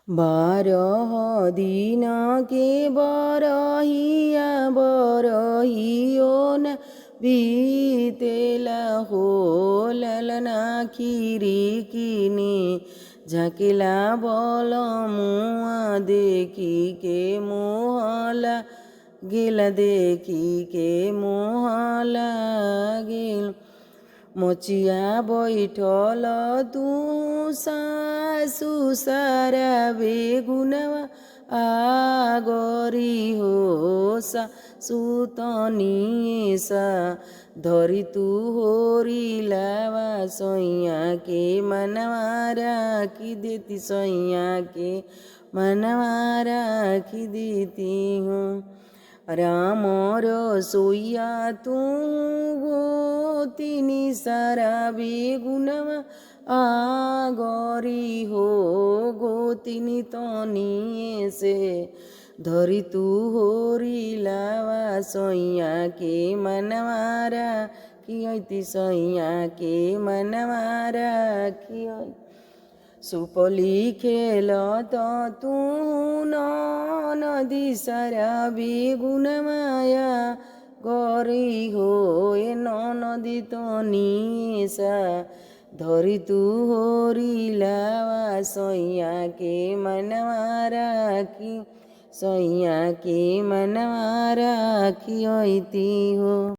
बारह दिन के बरहिया बरहियो न बीतेला हो ललना खिरिकिनी झाँकिला बल मुआ देखी के मोहला गेला देखी के मोहला गेल मोचिया बैठल तू सासु सारा बेगुनवा आगरी हो सुतनी सा धरी तू होरी लावा सैया के मनवा राखी देती सैया के मनवा राखी देती हूँ राम रसोईया तू गोतिनी सारा बेगुनवा आगरी हो गोतिनी तनिए से धरी तू होरी लावा सैया के मनवा राखी सैया के मनवा राखी सुपली खेल तू नदी सारा बेगुन माया गरी हो ए नदी तनिसा धरी तू होरी लावा सैया के मनवा राखी सैया के मनवा राखी हो।